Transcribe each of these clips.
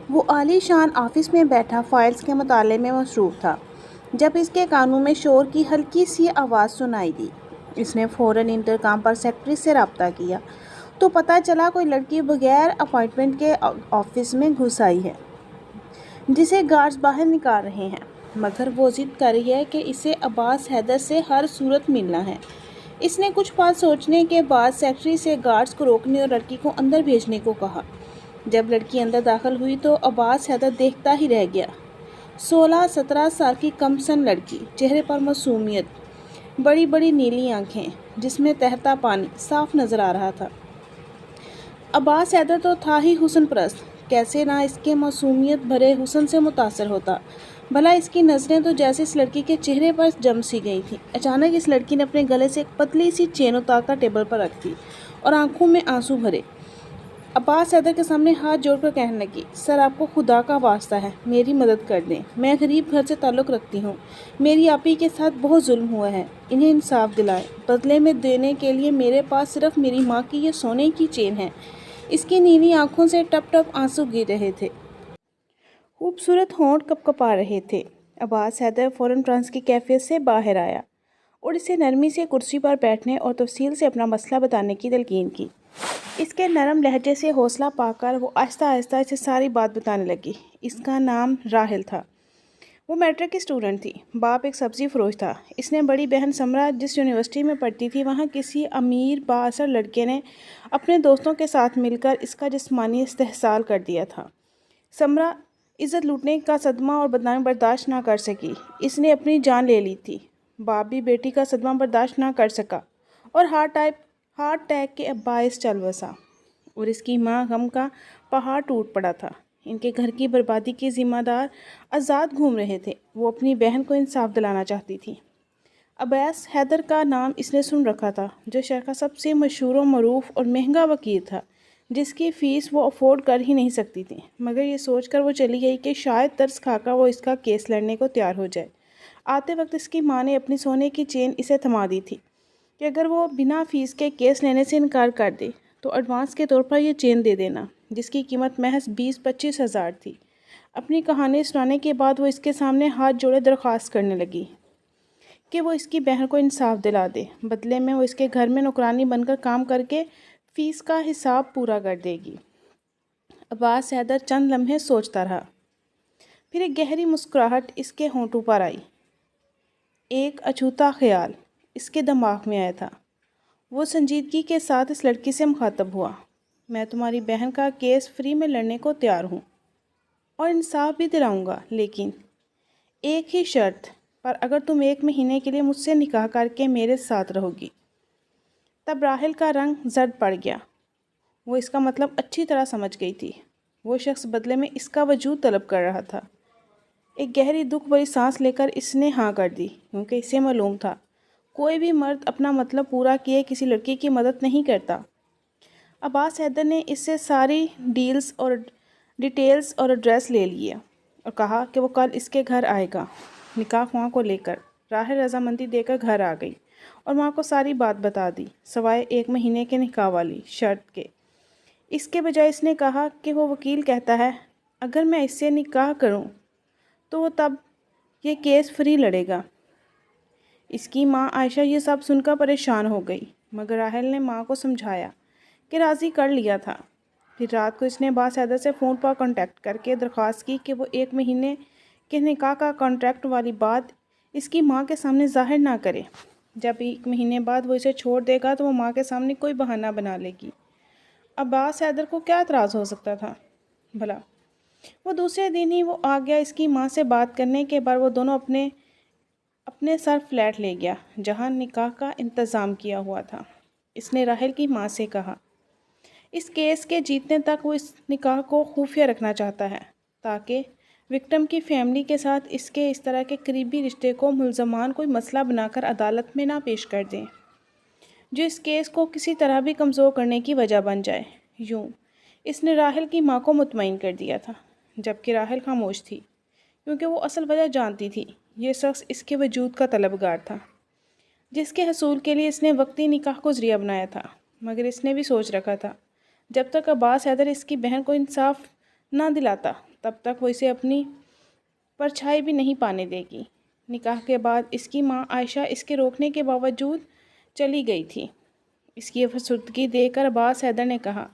وہ عالی شان آفس میں بیٹھا فائلز کے مطالعے میں مصروف تھا جب اس کے کانوں میں شور کی ہلکی سی آواز سنائی دی۔ اس نے فوراً انٹرکام پر سیکرٹری سے رابطہ کیا تو پتہ چلا کوئی لڑکی بغیر اپائنٹمنٹ کے آفس میں گھس آئی ہے جسے گارڈز باہر نکال رہے ہیں، مگر وہ ضد کر رہی ہے کہ اسے عباس حیدر سے ہر صورت ملنا ہے۔ اس نے کچھ پل سوچنے کے بعد سیکرٹری سے گارڈز کو روکنے اور لڑکی کو اندر بھیجنے کو کہا۔ جب لڑکی اندر داخل ہوئی تو عباس حیدر دیکھتا ہی رہ گیا۔ 16-17 سال کی کم سن لڑکی، چہرے پر معصومیت، بڑی بڑی نیلی آنکھیں جس میں تہتا پانی صاف نظر آ رہا تھا۔ عباس حیدر تو تھا ہی حسن پرست، کیسے نہ اس کے معصومیت بھرے حسن سے متاثر ہوتا، بھلا اس کی نظریں تو جیسے اس لڑکی کے چہرے پر جم سی گئی تھیں۔ اچانک اس لڑکی نے اپنے گلے سے ایک پتلی سی چین اتار کر ٹیبل پر رکھ دی اور آنکھوں میں آنسو بھرے عباس حیدر کے سامنے ہاتھ جوڑ کر کہنے لگی، سر آپ کو خدا کا واسطہ ہے میری مدد کر دیں، میں غریب گھر سے تعلق رکھتی ہوں، میری آپی کے ساتھ بہت ظلم ہوا ہے، انہیں انصاف دلائیں، بدلے میں دینے کے لیے میرے پاس صرف میری ماں کی یہ سونے کی چین ہے۔ اس کی نیلی آنکھوں سے ٹپ ٹپ آنسو گر رہے تھے، خوبصورت ہونٹ کپ کپا رہے تھے۔ عباس حیدر فوراً ٹرانس کی کیفیت سے باہر آیا اور اسے نرمی سے کرسی پر بیٹھنے اور تفصیل سے اپنا مسئلہ بتانے کی تلقین کی۔ اس کے نرم لہجے سے حوصلہ پا کر وہ آہستہ آہستہ اسے ساری بات بتانے لگی۔ اس کا نام راحل تھا، وہ میٹرک کی اسٹوڈنٹ تھی، باپ ایک سبزی فروش تھا۔ اس نے بڑی بہن سمرا جس یونیورسٹی میں پڑھتی تھی، وہاں کسی امیر بااثر لڑکے نے اپنے دوستوں کے ساتھ مل کر اس کا جسمانی استحصال کر دیا تھا۔ سمرا عزت لوٹنے کا صدمہ اور بدنامی برداشت نہ کر سکی، اس نے اپنی جان لے لی تھی۔ باپ بھی بیٹی کا صدمہ برداشت نہ کر سکا اور ہارٹ اٹیک کے باعث چل بسا، اور اس کی ماں غم کا پہاڑ ٹوٹ پڑا تھا۔ ان کے گھر کی بربادی کے ذمہ دار آزاد گھوم رہے تھے، وہ اپنی بہن کو انصاف دلانا چاہتی تھی۔ عباس حیدر کا نام اس نے سن رکھا تھا، جو شہر کا سب سے مشہور و معروف اور مہنگا وکیل تھا، جس کی فیس وہ افورڈ کر ہی نہیں سکتی تھی، مگر یہ سوچ کر وہ چلی گئی کہ شاید ترس کھا کر وہ اس کا کیس لڑنے کو تیار ہو جائے۔ آتے وقت اس کی ماں نے اپنی سونے کی چین اسے تھما دی تھی کہ اگر وہ بنا فیس کے کیس لینے سے انکار کر دے تو ایڈوانس کے طور پر یہ چین دے دینا، جس کی قیمت محض 20-25 ہزار تھی۔ اپنی کہانی سنانے کے بعد وہ اس کے سامنے ہاتھ جوڑے درخواست کرنے لگی کہ وہ اس کی بہن کو انصاف دلا دے، بدلے میں وہ اس کے گھر میں نوکرانی بن کر کام کر کے فیس کا حساب پورا کر دے گی۔ عباس حیدر چند لمحے سوچتا رہا، پھر ایک گہری مسکراہٹ اس کے ہونٹوں پر آئی۔ ایک اچھوتا خیال اس کے دماغ میں آیا تھا۔ وہ سنجیدگی کے ساتھ اس لڑکی سے مخاطب ہوا، میں تمہاری بہن کا کیس فری میں لڑنے کو تیار ہوں اور انصاف بھی دلاؤں گا، لیکن ایک ہی شرط پر، اگر تم 1 مہینے کے لیے مجھ سے نکاح کر کے میرے ساتھ رہو گی۔ تب راحل کا رنگ زرد پڑ گیا، وہ اس کا مطلب اچھی طرح سمجھ گئی تھی۔ وہ شخص بدلے میں اس کا وجود طلب کر رہا تھا۔ ایک گہری دکھ بھری سانس لے کر اس نے ہاں کر دی، کیونکہ اسے معلوم تھا کوئی بھی مرد اپنا مطلب پورا کیے کسی لڑکی کی مدد نہیں کرتا۔ عباس حیدر نے اس سے ساری ڈیٹیلز اور ایڈریس لے لیے اور کہا کہ وہ کل اس کے گھر آئے گا۔ نکاح خواہاں کو لے کر راحل رضامندی دے کر گھر آ گئی اور ماں کو ساری بات بتا دی، سوائے 1 مہینے کے نکاح والی شرط کے۔ اس کے بجائے اس نے کہا کہ وہ وکیل کہتا ہے اگر میں اس سے نکاح کروں تو وہ تب یہ کیس فری لڑے گا۔ اس کی ماں عائشہ یہ سب سن کر پریشان ہو گئی، مگر راحل نے ماں کو سمجھایا کہ راضی کر لیا تھا۔ پھر رات کو اس نے عباس حیدر سے فون پر کانٹیکٹ کر کے درخواست کی کہ وہ 1 مہینے کے نکاح کا کانٹریکٹ والی بات اس کی ماں کے سامنے ظاہر نہ کرے۔ جب 1 مہینے بعد وہ اسے چھوڑ دے گا تو وہ ماں کے سامنے کوئی بہانہ بنا لے گی۔ عباس حیدر کو کیا اعتراض ہو سکتا تھا بھلا؟ وہ دوسرے دن ہی وہ آ گیا اس کی ماں سے بات کرنے کے بعد وہ دونوں اپنے سر فلیٹ لے گیا جہاں نکاح کا انتظام کیا ہوا تھا۔ اس نے راحل کی ماں سے کہا اس کیس کے جیتنے تک وہ اس نکاح کو خفیہ رکھنا چاہتا ہے تاکہ وکٹم کی فیملی کے ساتھ اس طرح کے قریبی رشتے کو ملزمان کوئی مسئلہ بنا کر عدالت میں نہ پیش کر دیں جو اس کیس کو کسی طرح بھی کمزور کرنے کی وجہ بن جائے۔ یوں اس نے راحل کی ماں کو مطمئن کر دیا تھا، جبکہ راحل خاموش تھی، کیونکہ وہ اصل وجہ جانتی تھی۔ یہ شخص اس کے وجود کا طلبگار تھا، جس کے حصول کے لیے اس نے وقتی نکاح کو ذریعہ بنایا تھا، مگر اس نے بھی سوچ رکھا تھا جب تک عباس حیدر اس کی بہن کو انصاف نہ دلاتا تب تک وہ اسے اپنی پرچھائی بھی نہیں پانے دے گی۔ نکاح کے بعد اس کی ماں عائشہ اس کے روکنے کے باوجود چلی گئی تھی۔ اس کی افسردگی دیکھ کر عباس حیدر نے کہا،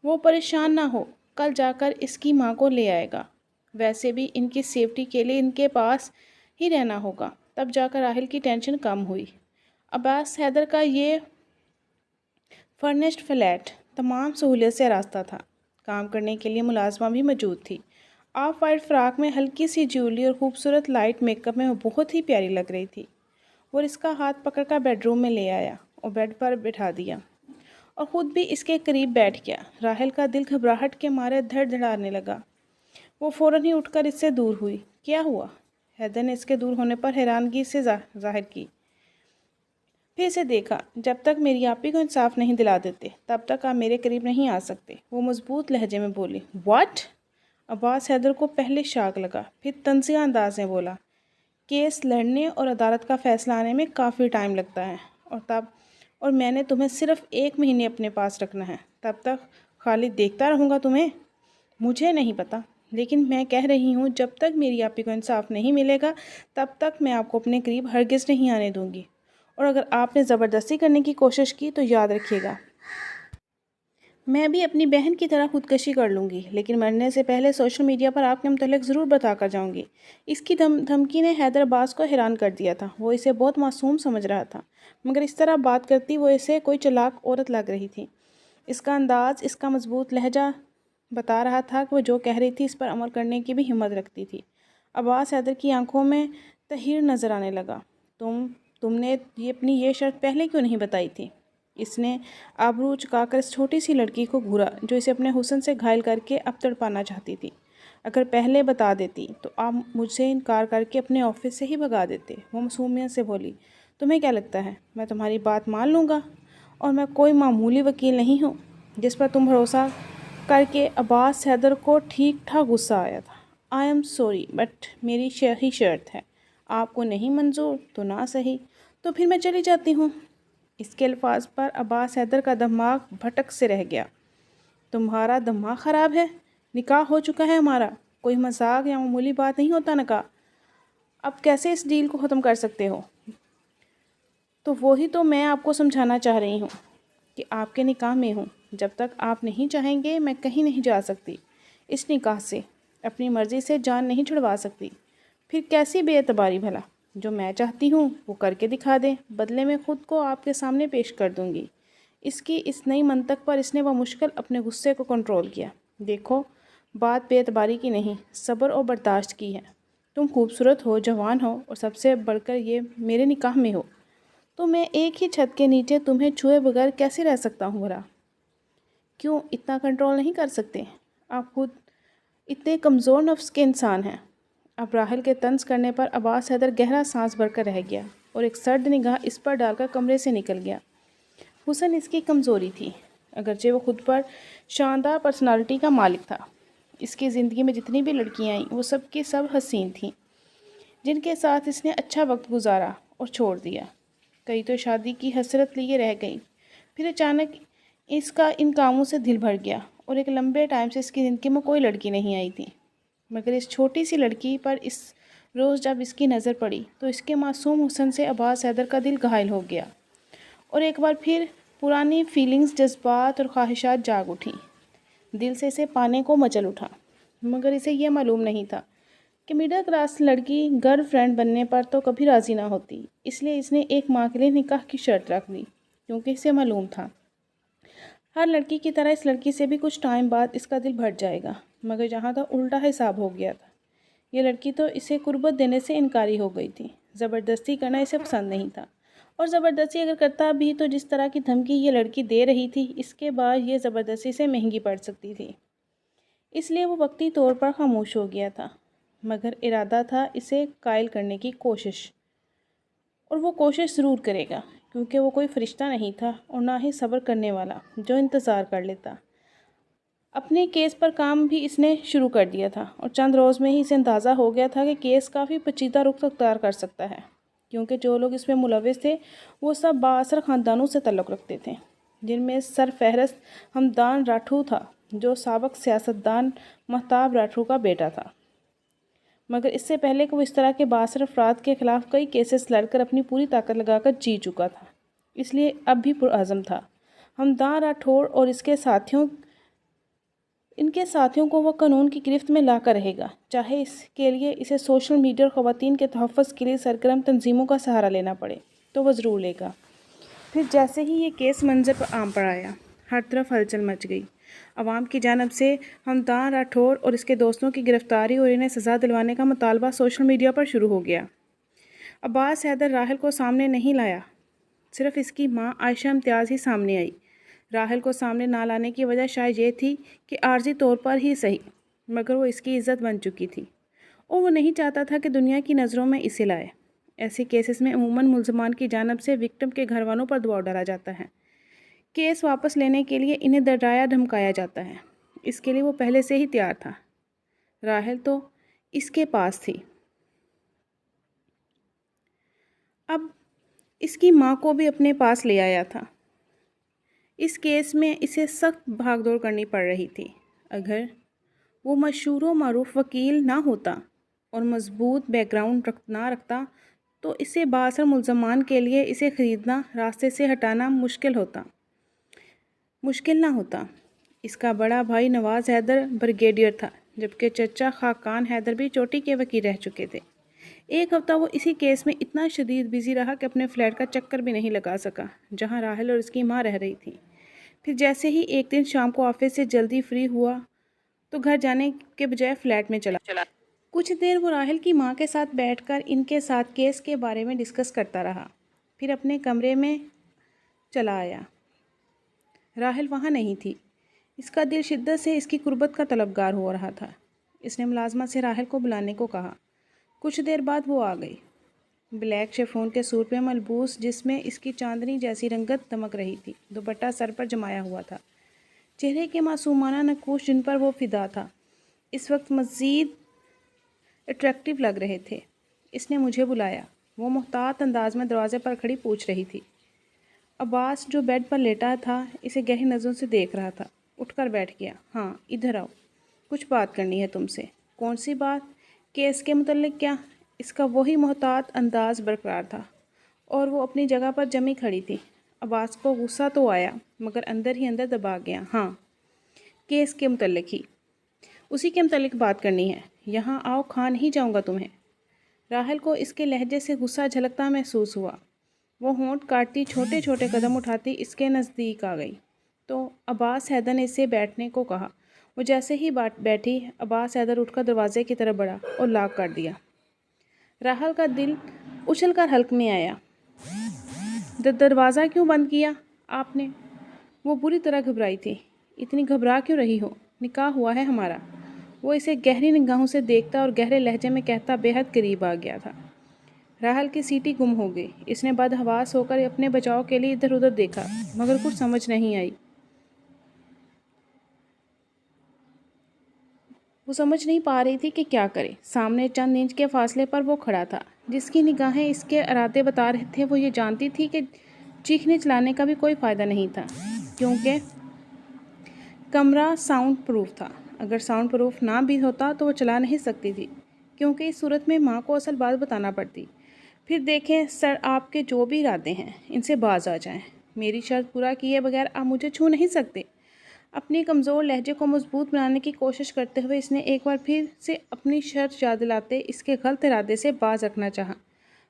وہ پریشان نہ ہو، کل جا کر اس کی ماں کو لے آئے گا۔ ویسے بھی ان کی سیفٹی کے لیے ان کے پاس ہی رہنا ہوگا۔ تب جا کر راحل کی ٹینشن کم ہوئی۔ عباس حیدر کا یہ فرنشڈ فلیٹ تمام سہولیت سے آراستہ تھا۔ کام کرنے کے لیے ملازمہ بھی موجود تھی۔ آف وائٹ فراق میں ہلکی سی جیولی اور خوبصورت لائٹ میک اپ میں وہ بہت ہی پیاری لگ رہی تھی۔ وہ اس کا ہاتھ پکڑ کر بیڈ روم میں لے آیا اور بیڈ پر بٹھا دیا اور خود بھی اس کے قریب بیٹھ گیا۔ راحل کا دل گھبراہٹ کے مارے دھڑ دھڑانے لگا۔ وہ فوراً ہی اٹھ کر اس سے دور ہوئی۔ کیا ہوا؟ حیدر نے اس کے دور ہونے پر حیرانگی سے ظاہر کی۔ پھر اسے دیکھا۔ جب تک میری آپی کو انصاف نہیں دلا دیتے تب تک آپ میرے قریب نہیں آ سکتے، وہ مضبوط لہجے میں بولی۔ واٹ؟ عباس حیدر کو پہلے شاک لگا، پھر طنزیہ انداز میں بولا، کیس لڑنے اور عدالت کا فیصلہ آنے میں کافی ٹائم لگتا ہے، اور میں نے تمہیں صرف 1 مہینے اپنے پاس رکھنا ہے۔ تب تک خالد دیکھتا رہوں گا تمہیں؟ مجھے نہیں پتا، لیکن میں کہہ رہی ہوں جب تک میری آپی کو انصاف نہیں ملے گا تب تک میں آپ کو اپنے قریب ہرگز نہیں آنے دوں گی، اور اگر آپ نے زبردستی کرنے کی کوشش کی تو یاد رکھیے گا میں بھی اپنی بہن کی طرح خودکشی کر لوں گی، لیکن مرنے سے پہلے سوشل میڈیا پر آپ کے متعلق ضرور بتا کر جاؤں گی۔ اس کی دھمکی نے حیدر عباس کو حیران کر دیا تھا۔ وہ اسے بہت معصوم سمجھ رہا تھا، مگر اس طرح بات کرتی وہ اسے کوئی چلاک عورت لگ رہی تھی۔ اس کا انداز، اس کا مضبوط لہجہ بتا رہا تھا کہ وہ جو کہہ رہی تھی اس پر عمل کرنے کی بھی ہمت رکھتی تھی۔ عباس حیدر کی آنکھوں میں تحیر نظر آنے لگا۔ تم نے اپنی یہ شرط پہلے کیوں نہیں بتائی تھی؟ اس نے آبرو چکا کر اس چھوٹی سی لڑکی کو گھورا جو اسے اپنے حسن سے گھائل کر کے اب تڑپانا چاہتی تھی۔ اگر پہلے بتا دیتی تو آپ مجھ سے انکار کر کے اپنے آفس سے ہی بھگا دیتے، وہ معصومیت سے بولی۔ تمہیں کیا لگتا ہے میں تمہاری بات مان لوں گا؟ اور میں کوئی معمولی وکیل نہیں ہوں جس پر تم بھروسہ کر کے عباس حیدر کو ٹھیک ٹھاک غصہ آیا تھا۔ آئی ایم سوری بٹ میری ہی شرط ہے، آپ کو نہیں منظور تو نہ صحیح، تو پھر میں چلی جاتی ہوں۔ اس کے الفاظ پر عباس حیدر کا دماغ بھٹک سے رہ گیا۔ تمہارا دماغ خراب ہے؟ نکاح ہو چکا ہے ہمارا، کوئی مذاق یا معمولی بات نہیں ہوتا نکاح۔ اب کیسے اس ڈیل کو ختم کر سکتے ہو؟ تو وہی تو میں آپ کو سمجھانا چاہ رہی ہوں کہ آپ کے نکاح میں ہوں، جب تک آپ نہیں چاہیں گے میں کہیں نہیں جا سکتی۔ اس نکاح سے اپنی مرضی سے جان نہیں چھڑوا سکتی۔ پھر کیسی بے اعتباری بھلا؟ جو میں چاہتی ہوں وہ کر کے دکھا دیں، بدلے میں خود کو آپ کے سامنے پیش کر دوں گی۔ اس کی اس نئی منطق پر اس نے بمشکل اپنے غصے کو کنٹرول کیا۔ دیکھو، بات بے اعتباری کی نہیں، صبر اور برداشت کی ہے۔ تم خوبصورت ہو، جوان ہو، اور سب سے بڑھ کر یہ میرے نکاح میں ہو، تو میں ایک ہی چھت کے نیچے تمہیں چھوئے بغیر کیسے رہ سکتا ہوں بھلا؟ کیوں اتنا کنٹرول نہیں کر سکتے؟ آپ خود اتنے کمزور نفس کے انسان ہیں۔ اب راحل کے طنز کرنے پر عباس حیدر گہرا سانس بھر کر رہ گیا اور ایک سرد نگاہ اس پر ڈال کر کمرے سے نکل گیا۔ حسن اس کی کمزوری تھی، اگرچہ وہ خود پر شاندار پرسنالٹی کا مالک تھا۔ اس کی زندگی میں جتنی بھی لڑکیاں آئیں وہ سب کی سب حسین تھیں، جن کے ساتھ اس نے اچھا وقت گزارا اور چھوڑ دیا۔ کئی تو شادی کی حسرت لیے رہ گئیں، پھر اچانک اس کا ان کاموں سے دل بھر گیا اور ایک لمبے ٹائم سے اس کی زندگی میں کوئی لڑکی نہیں آئی تھی، مگر اس چھوٹی سی لڑکی پر اس روز جب اس کی نظر پڑی تو اس کے معصوم حسن سے عباس حیدر کا دل گھائل ہو گیا اور ایک بار پھر پرانی فیلنگز، جذبات اور خواہشات جاگ اٹھیں۔ دل سے اسے پانے کو مچل اٹھا، مگر اسے یہ معلوم نہیں تھا کہ مڈل کلاس لڑکی گرل فرینڈ بننے پر تو کبھی راضی نہ ہوتی۔ اس لیے اس نے 1 ماہ کے لیے نکاح کی شرط رکھ دی، کیونکہ اسے معلوم تھا ہر لڑکی کی طرح اس لڑکی سے بھی کچھ ٹائم بعد اس کا دل بھر جائے گا، مگر جہاں تک الٹا حساب ہو گیا تھا۔ یہ لڑکی تو اسے قربت دینے سے انکاری ہو گئی تھی۔ زبردستی کرنا اسے پسند نہیں تھا، اور زبردستی اگر کرتا بھی تو جس طرح کی دھمکی یہ لڑکی دے رہی تھی اس کے بعد یہ زبردستی سے مہنگی پڑ سکتی تھی۔ اس لیے وہ وقتی طور پر خاموش ہو گیا تھا، مگر ارادہ تھا اسے قائل کرنے کی کوشش، اور وہ کوشش ضرور کرے گا، کیونکہ وہ کوئی فرشتہ نہیں تھا اور نہ ہی صبر کرنے والا جو انتظار کر لیتا۔ اپنے کیس پر کام بھی اس نے شروع کر دیا تھا اور چند روز میں ہی اسے اندازہ ہو گیا تھا کہ کیس کافی پیچیدہ رخ اختیار کر سکتا ہے، کیونکہ جو لوگ اس میں ملوث تھے وہ سب بااثر خاندانوں سے تعلق رکھتے تھے، جن میں سر فہرست ہمدان راٹھو تھا۔ جو سابق سیاستدان مہتاب راٹھور کا بیٹا تھا، مگر اس سے پہلے کہ وہ اس طرح کے بااثر افراد کے خلاف کئی کیسز لڑ کر اپنی پوری طاقت لگا کر جیت چکا تھا، اس لیے اب بھی پرعزم تھا۔ ہمدان راٹھور اور ان کے ساتھیوں کو وہ قانون کی گرفت میں لا کر رہے گا، چاہے اس کے لیے اسے سوشل میڈیا اور خواتین کے تحفظ کے لیے سرگرم تنظیموں کا سہارا لینا پڑے تو وہ ضرور لے گا۔ پھر جیسے ہی یہ کیس منظر پر عام پر آیا، ہر طرف ہلچل مچ گئی۔ عوام کی جانب سے ہمدان راٹھور اور اس کے دوستوں کی گرفتاری اور انہیں سزا دلوانے کا مطالبہ سوشل میڈیا پر شروع ہو گیا۔ عباس حیدر راحل کو سامنے نہیں لایا، صرف اس کی ماں عائشہ امتیاز ہی سامنے آئی۔ راحل کو سامنے نہ لانے کی وجہ شاید یہ تھی کہ عارضی طور پر ہی صحیح، مگر وہ اس کی عزت بن چکی تھی اور وہ نہیں چاہتا تھا کہ دنیا کی نظروں میں اسے لائے۔ ایسے کیسز میں عموماً ملزمان کی جانب سے وکٹم کے گھر والوں پر دباؤ ڈالا جاتا ہے، کیس واپس لینے کے لیے انہیں ڈرایا دھمکایا جاتا ہے۔ اس کے لیے وہ پہلے سے ہی تیار تھا۔ راحل تو اس کے پاس تھی، اب اس کی ماں کو بھی اپنے پاس لے آیا تھا۔ اس کیس میں اسے سخت بھاگ دوڑ کرنی پڑ رہی تھی۔ اگر وہ مشہور و معروف وکیل نہ ہوتا اور مضبوط بیک گراؤنڈ نہ رکھتا تو اسے بااثر ملزمان کے لیے اسے خریدنا، راستے سے ہٹانا مشکل نہ ہوتا۔ اس کا بڑا بھائی نواز حیدر بریگیڈیئر تھا، جبکہ چچا خاقان حیدر بھی چوٹی کے وکیل رہ چکے تھے۔ ایک ہفتہ وہ اسی کیس میں اتنا شدید بزی رہا کہ اپنے فلیٹ کا چکر بھی نہیں لگا سکا جہاں راحل اور اس کی ماں رہ رہی تھی۔ پھر جیسے ہی ایک دن شام کو آفس سے جلدی فری ہوا تو گھر جانے کے بجائے فلیٹ میں چلا۔ کچھ دیر وہ راحل کی ماں کے ساتھ بیٹھ کر ان کے ساتھ کیس کے بارے میں ڈسکس کرتا رہا، پھر اپنے کمرے میں چلا آیا۔ راحل وہاں نہیں تھی۔ اس کا دل شدت سے اس کی قربت کا طلبگار ہو رہا تھا۔ اس نے ملازمہ سے راحل کو بلانے کو کہا۔ کچھ دیر بعد وہ آ گئی، بلیک شیفون کے سوٹ میں ملبوس، جس میں اس کی چاندنی جیسی رنگت دمک رہی تھی۔ دوپٹہ سر پر جمایا ہوا تھا، چہرے کے معصومانہ نقوش جن پر وہ فدا تھا اس وقت مزید اٹریکٹیو لگ رہے تھے۔ اس نے مجھے بلایا، وہ محتاط انداز میں دروازے پر کھڑی پوچھ رہی تھی۔ عباس جو بیڈ پر لیٹا تھا اسے گہری نظروں سے دیکھ رہا تھا، اٹھ کر بیٹھ گیا۔ ہاں ادھر آؤ، کچھ بات کرنی ہے تم سے۔ کون سی بات؟ کیس کے متعلق کیا؟ اس کا وہی محتاط انداز برقرار تھا اور وہ اپنی جگہ پر جمی کھڑی تھی۔ عباس کو غصہ تو آیا مگر اندر ہی اندر دبا گیا۔ ہاں کیس کے متعلق ہی، اسی کے متعلق بات کرنی ہے۔ یہاں آؤ، کھا نہیں جاؤں گا تمہیں۔ راحل کو اس کے لہجے سے غصہ جھلکتا محسوس ہوا۔ وہ ہونٹ کاٹتی چھوٹے چھوٹے قدم اٹھاتی اس کے نزدیک آ گئی تو عباس حیدر نے اسے بیٹھنے کو کہا۔ وہ جیسے ہی بیٹھی، عباس حیدر اٹھ کر دروازے کی طرف بڑھا اور لاک کر دیا۔ راحل کا دل اچھل کر حلق میں آیا۔ دروازہ کیوں بند کیا آپ نے؟ وہ بری طرح گھبرائی تھی۔ اتنی گھبرا کیوں رہی ہو؟ نکاح ہوا ہے ہمارا۔ وہ اسے گہری نگاہوں سے دیکھتا اور گہرے لہجے میں کہتا بے حد قریب آ گیا تھا۔ راحل کی سیٹی گم ہو گئی۔ اس نے بدحواس ہو کر اپنے بچاؤ کے لیے ادھر ادھر دیکھا مگر کچھ سمجھ نہیں آئی۔ وہ سمجھ نہیں پا رہی تھی کہ کیا کرے۔ سامنے چند انچ کے فاصلے پر وہ کھڑا تھا، جس کی نگاہیں اس کے ارادے بتا رہے تھے۔ وہ یہ جانتی تھی کہ چیخنے چلانے کا بھی کوئی فائدہ نہیں تھا کیونکہ کمرہ ساؤنڈ پروف تھا۔ اگر ساؤنڈ پروف نہ بھی ہوتا تو وہ چلا نہیں سکتی تھی کیونکہ اس صورت میں ماں کو اصل بات بتانا پڑتی۔ پھر دیکھیں سر، آپ کے جو بھی ارادے ہیں ان سے باز آ جائیں۔ میری شرط پورا کیے بغیر آپ مجھے چھو نہیں سکتے۔ اپنی کمزور لہجے کو مضبوط بنانے کی کوشش کرتے ہوئے اس نے ایک بار پھر سے اپنی شرط یاد دلاتے اس کے غلط ارادے سے باز رکھنا چاہا،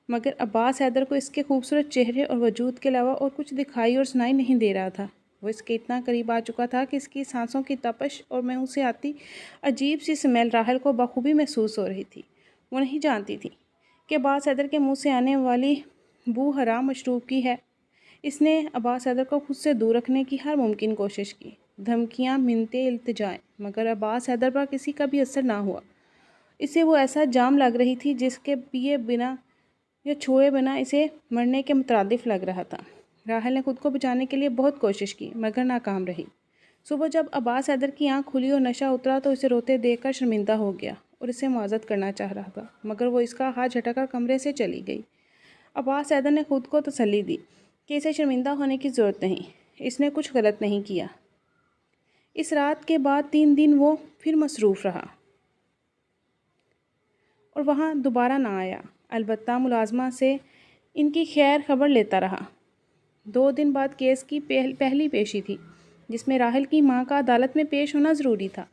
مگر عباس حیدر کو اس کے خوبصورت چہرے اور وجود کے علاوہ اور کچھ دکھائی اور سنائی نہیں دے رہا تھا۔ وہ اس کے اتنا قریب آ چکا تھا کہ اس کی سانسوں کی تپش اور منہ سے آتی عجیب سی سمیل راحل کو بخوبی محسوس ہو رہی تھی۔ وہ نہیں جانتی تھی کہ عباس حیدر کے منہ سے آنے والی بو حرام مشروب کی ہے۔ اس نے عباس حیدر کو خود سے دور رکھنے کی ہر ممکن کوشش کی، دھمکیاں، منتیں، التجائیں، مگر عباس حیدر پر کسی کا بھی اثر نہ ہوا۔ اسے وہ ایسا جام لگ رہی تھی جس کے پیے بنا یا چھوئے بنا اسے مرنے کے مترادف لگ رہا تھا۔ راحل نے خود کو بچانے کے لیے بہت کوشش کی مگر ناکام رہی۔ صبح جب عباس حیدر کی آنکھ کھلی اور نشہ اترا تو اسے روتے دیکھ کر شرمندہ ہو گیا اور اسے معذرت کرنا چاہ رہا تھا، مگر وہ اس کا ہاتھ جھٹک کر کمرے سے چلی گئی۔ عباس حیدر نے خود کو تسلی دی کہ اسے شرمندہ ہونے کی ضرورت نہیں، اس نے کچھ غلط نہیں کیا۔ اس رات کے بعد 3 دن وہ پھر مصروف رہا اور وہاں دوبارہ نہ آیا، البتہ ملازمہ سے ان کی خیر خبر لیتا رہا۔ 2 دن بعد کیس کی پہلی پیشی تھی، جس میں راحل کی ماں کا عدالت میں پیش ہونا ضروری تھا۔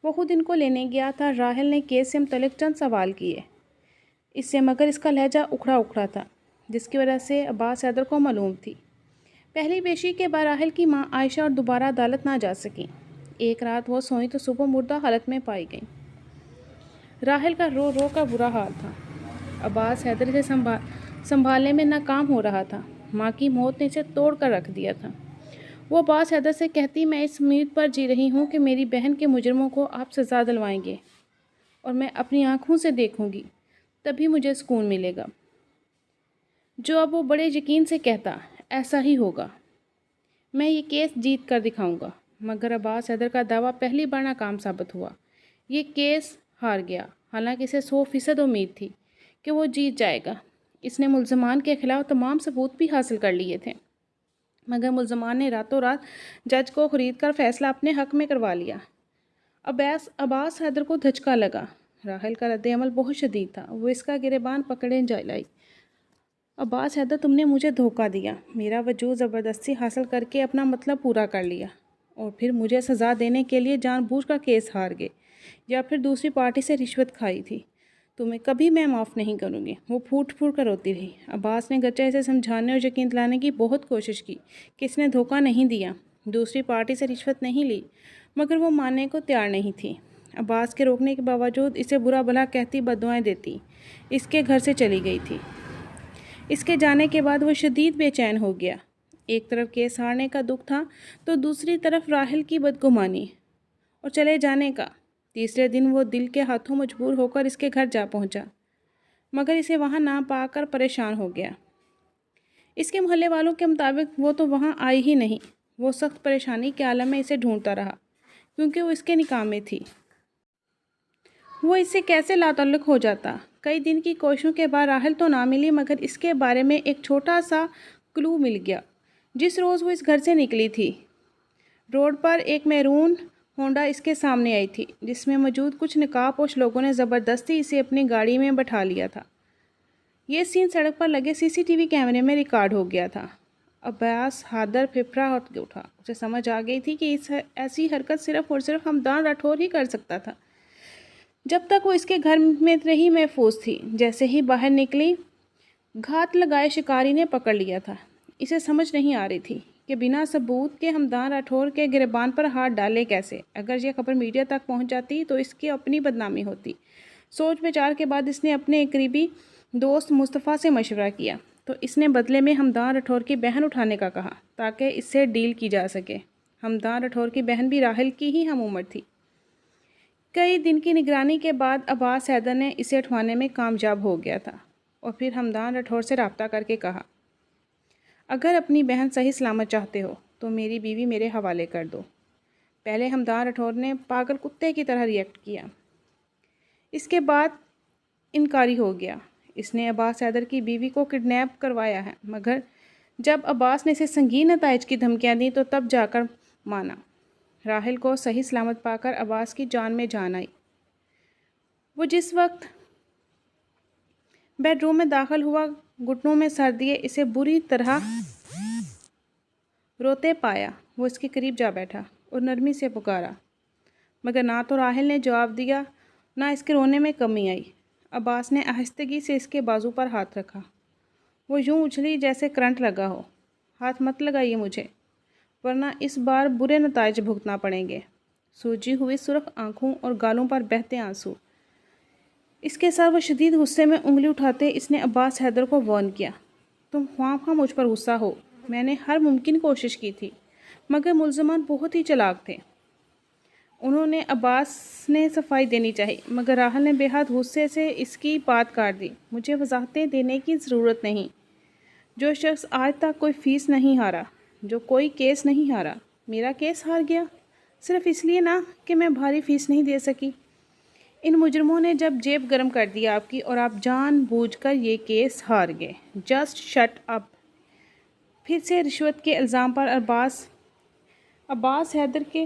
وہ خود ان کو لینے گیا تھا۔ راحل نے کیس سے متعلق چند سوال کیے اس سے، مگر اس کا لہجہ اکھڑا اکھڑا تھا، جس کی وجہ سے عباس حیدر کو معلوم تھی۔ پہلی پیشی کے بعد راحل کی ماں عائشہ اور دوبارہ عدالت نہ جا سکیں۔ ایک رات وہ سوئیں تو صبح مردہ حالت میں پائی گئیں۔ راحل کا رو رو کر برا حال تھا۔ عباس حیدر سے سنبھالنے میں ناکام ہو رہا تھا۔ ماں کی موت نے اسے توڑ کر رکھ دیا تھا۔ وہ عباس حیدر سے کہتی، میں اس امید پر جی رہی ہوں کہ میری بہن کے مجرموں کو آپ سزا دلوائیں گے اور میں اپنی آنکھوں سے دیکھوں گی، تبھی مجھے سکون ملے گا۔ جو اب وہ بڑے یقین سے کہتا، ایسا ہی ہوگا، میں یہ کیس جیت کر دکھاؤں گا۔ مگر عباس حیدر کا دعویٰ پہلی بار ناکام ثابت ہوا۔ یہ کیس ہار گیا، حالانکہ اسے 100% امید تھی کہ وہ جیت جائے گا۔ اس نے ملزمان کے خلاف تمام ثبوت بھی حاصل کر لیے تھے، مگر ملزمان نے راتوں رات جج کو خرید کر فیصلہ اپنے حق میں کروا لیا۔ عباس حیدر کو دھچکا لگا۔ راحل کا رد عمل بہت شدید تھا۔ وہ اس کا گریبان پکڑے لائی۔ عباس حیدر، تم نے مجھے دھوکہ دیا، میرا وجود زبردستی حاصل کر کے اپنا مطلب پورا کر لیا، اور پھر مجھے سزا دینے کے لیے جان بوجھ کر کیس ہار گئے، یا پھر دوسری پارٹی سے رشوت کھائی تھی۔ تمہیں کبھی میں معاف نہیں کروں گی۔ وہ پھوٹ پھوٹ کر روتی رہی۔ عباس نے گرچہ اسے سمجھانے اور یقین دلانے کی بہت کوشش کی کہ اس نے دھوکہ نہیں دیا، دوسری پارٹی سے رشوت نہیں لی، مگر وہ ماننے کو تیار نہیں تھی۔ عباس کے روکنے کے باوجود اسے برا بھلا کہتی، بددعائیں دیتی، اس کے گھر سے چلی گئی تھی۔ اس کے جانے کے بعد وہ شدید بے چین ہو گیا۔ ایک طرف کیس ہارنے کا دکھ تھا تو دوسری طرف راحل کی بدگمانی اور چلے جانے کا۔ تیسرے دن وہ دل کے ہاتھوں مجبور ہو کر اس کے گھر جا پہنچا، مگر اسے وہاں نہ پا کر پریشان ہو گیا۔ اس کے محلے والوں کے مطابق وہ تو وہاں آئی ہی نہیں۔ وہ سخت پریشانی کے عالم میں اسے ڈھونڈتا رہا، کیونکہ وہ اس کے نکاح میں تھی۔ وہ اس سے کیسے لاتعلق ہو جاتا؟ کئی دن کی کوششوں کے بعد راحل تو نہ ملی، مگر اس کے بارے میں ایک چھوٹا سا کلو مل گیا۔ جس روز وہ اس گھر سے نکلی تھی، روڈ پر ایک میرون ہونڈا اس کے سامنے آئی تھی، جس میں موجود کچھ نقاب پوش لوگوں نے زبردستی اسے اپنی گاڑی میں بٹھا لیا تھا۔ یہ سین سڑک پر لگے CCTV کیمرے میں ریکارڈ ہو گیا تھا۔ عباس حیدر پھپھڑا اٹھا۔ اسے سمجھ آ گئی تھی کہ ایسی حرکت صرف اور صرف ہمدان راٹھور ہی کر سکتا تھا۔ جب تک وہ اس کے گھر میں رہی محفوظ تھی، جیسے ہی باہر نکلی گھات لگائے شکاری نے پکڑ لیا تھا۔ اسے سمجھ نہیں آ رہی تھی کہ بنا ثبوت کے ہمدان راٹھور کے گریبان پر ہاتھ ڈالے کیسے۔ اگر یہ خبر میڈیا تک پہنچ جاتی تو اس کی اپنی بدنامی ہوتی۔ سوچ بچار کے بعد اس نے اپنے ایک قریبی دوست مصطفیٰ سے مشورہ کیا، تو اس نے بدلے میں ہمدان راٹھور کی بہن اٹھانے کا کہا تاکہ اس سے ڈیل کی جا سکے۔ ہمدان راٹھور کی بہن بھی راحل کی ہی ہم عمر تھی۔ کئی دن کی نگرانی کے بعد عباس حیدر نے اسے اٹھوانے میں کامیاب ہو گیا تھا، اور پھر ہمدان راٹھور سے رابطہ کر کے کہا، اگر اپنی بہن صحیح سلامت چاہتے ہو تو میری بیوی میرے حوالے کر دو۔ پہلے ہمدان راٹھور نے پاگل کتے کی طرح ریئیکٹ کیا، اس کے بعد انکاری ہو گیا۔ اس نے عباس حیدر کی بیوی کو کڈنیپ کروایا ہے، مگر جب عباس نے اسے سنگین نتائج کی دھمکیاں دیں تو تب جا کر مانا۔ راحل کو صحیح سلامت پا کر عباس کی جان میں جان آئی۔ وہ جس وقت بیڈ روم میں داخل ہوا، گھٹنوں میں سر دیے اسے بری طرح روتے پایا۔ وہ اس کے قریب جا بیٹھا اور نرمی سے پکارا، مگر نہ تو راحل نے جواب دیا، نہ اس کے رونے میں کمی آئی۔ عباس نے آہستگی سے اس کے بازو پر ہاتھ رکھا۔ وہ یوں اچھلی جیسے کرنٹ لگا ہو۔ ہاتھ مت لگائیے مجھے، ورنہ اس بار برے نتائج بھگتنا پڑیں گے۔ سوجی ہوئی سرخ آنکھوں اور گالوں پر بہتے آنسو۔ اس کے ساتھ وہ شدید غصے میں انگلی اٹھاتے اس نے عباس حیدر کو وارن کیا، تم خواہ خواہ مجھ پر غصہ ہو، میں نے ہر ممکن کوشش کی تھی، مگر ملزمان بہت ہی چلاک تھے۔ انہوں نے عباس نے صفائی دینی چاہی، مگر راحل نے بے حد غصے سے اس کی بات کاٹ دی۔ مجھے وضاحتیں دینے کی ضرورت نہیں۔ جو شخص آج تک کوئی فیس نہیں ہارا، جو کوئی کیس نہیں ہارا، میرا کیس ہار گیا، صرف اس لیے نہ کہ میں بھاری فیس نہیں دے سکی۔ ان مجرموں نے جب جیب گرم کر دی آپ کی، اور آپ جان بوجھ کر یہ کیس ہار گئے۔ Just shut up. پھر سے رشوت کے الزام پر عباس حیدر کے